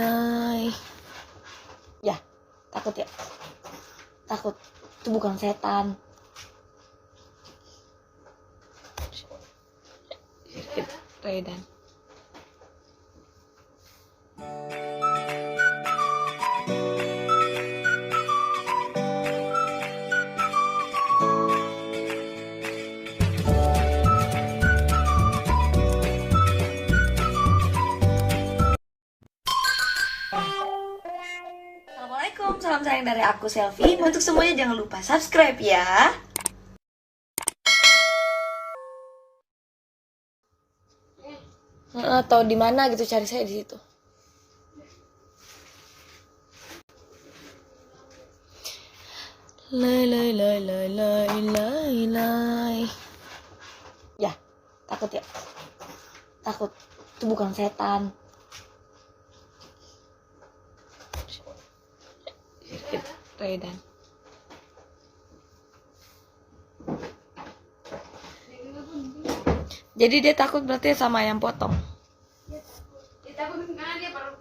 lay. Ya, takut ya? Takut. Itu bukan setan. Redan. Assalamualaikum, salam sayang dari aku Selfi. Untuk semuanya jangan lupa subscribe ya. Atau di mana gitu cari saya di situ. Lay. Ya, takut ya? Takut. Itu bukan setan. Redan. Jadi dia takut berarti sama ayam potong. Dia takut karena dia baru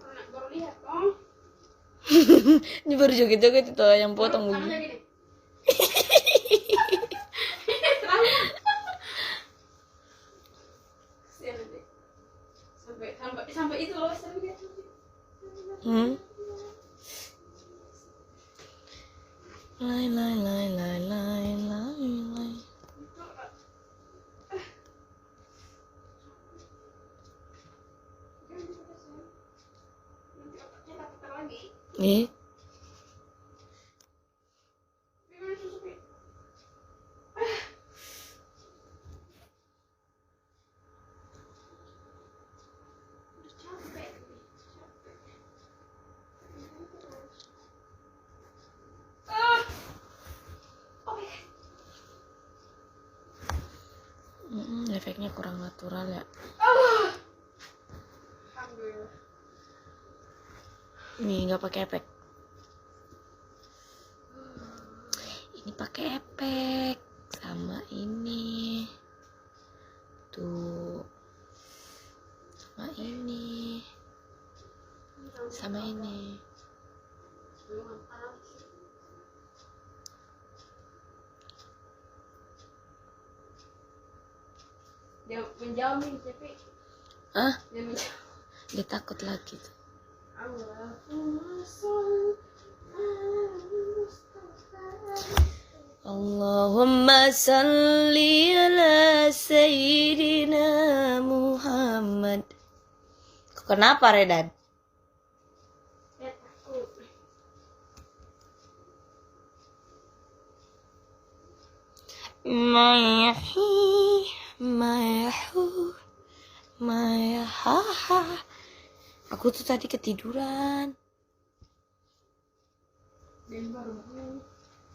lihat, oh. Ini baru joget-joget itu ayam potong begini. Sampai itu loh, sampai. Lay. Eh? Efeknya kurang natural ya. Alhamdulillah. Ini nggak pakai efek. Ini pakai efek sama ini. Tuh. Sama ini. Sama ini. Dia menjauh nih, tapi dia menjauh. Dia takut lagi tuh. Allahumma salli ala sayyidina Muhammad. Kenapa Redan? Dia takut. Mayahaha. Aku tuh tadi ketiduran. Dia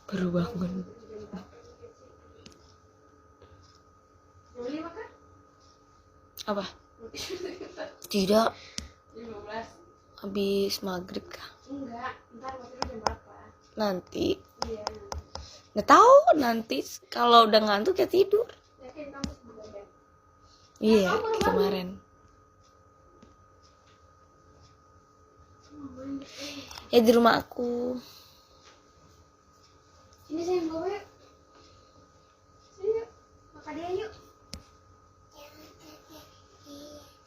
Baru bangun. Jam 5 kan? Apa? Tidak. 15. Habis maghrib kah? Enggak, ntar waktu jam berapa? Nanti. Iya. Nggak tahu nanti kalau udah ngantuk ya tidur. Yakin kamu sebenarnya? Iya, kemarin. Ya di rumah aku. Sini sayang, bawa yuk. Sini yuk, makan dia yuk.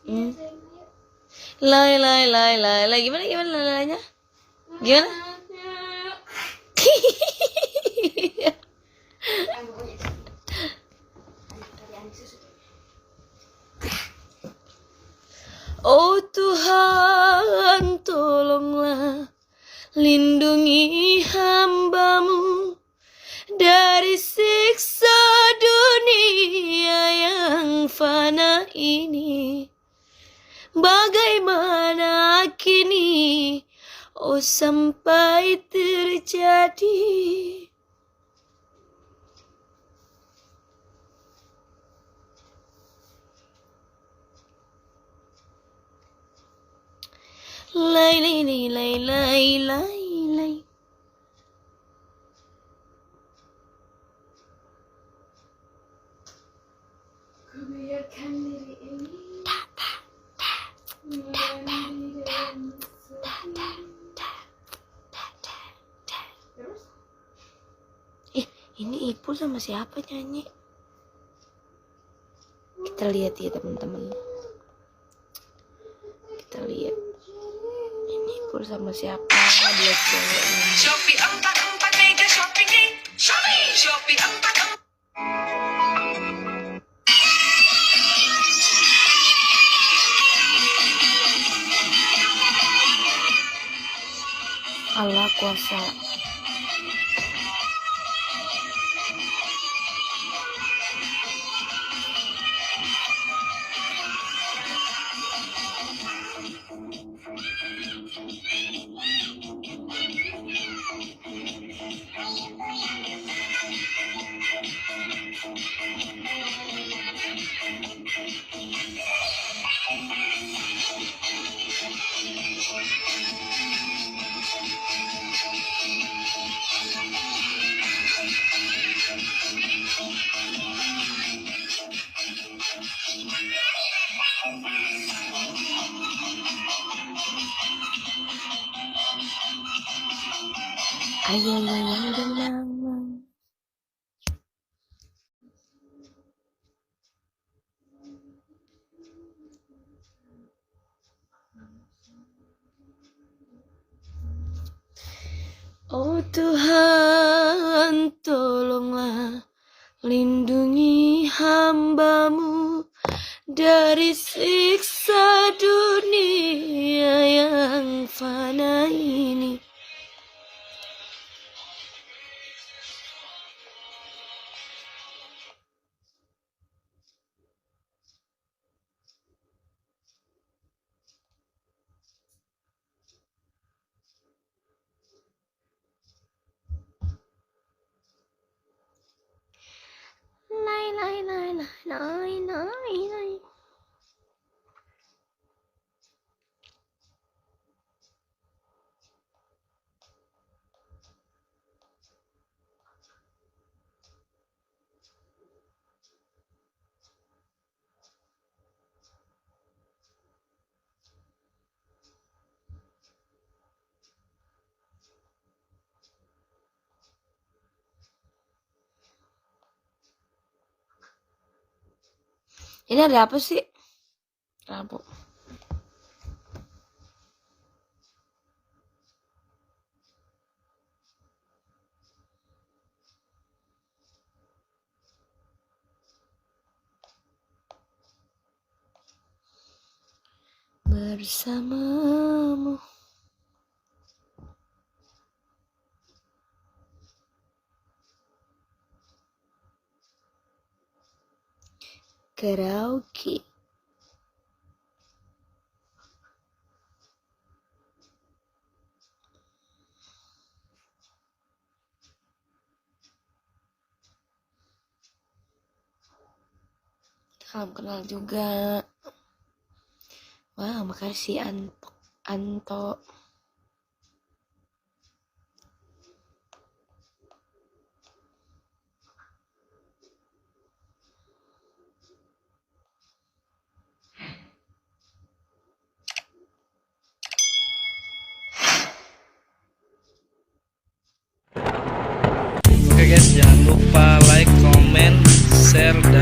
Iya sayang, yuk. Lay. Gimana layanya? Gimana? Oh Tuhan, tolonglah lindungi hamba-Mu dari siksa dunia yang fana ini. Bagaimana kini, oh sampai terjadi. Lay. Ku biarkan diri ini menjadi Ini Ipul sama siapa nyanyi? Kita lihat ya teman-teman. Kita lihat. Ini Ipul sama siapa? Dia cewek ini. Shopee 44 mega shopping nih. Shopee 44. Allah kuasa. Ayo yang benang. Oh Tuhan, tolonglah lindungi hamba-Mu dari siksa dunia yang fana ini. Lai. Ini ada apa sih? Rabu. Bersamamu. Karaoke. Salam kenal juga. Wah, makasih Anto. Oke guys, jangan lupa like, comment, share, dan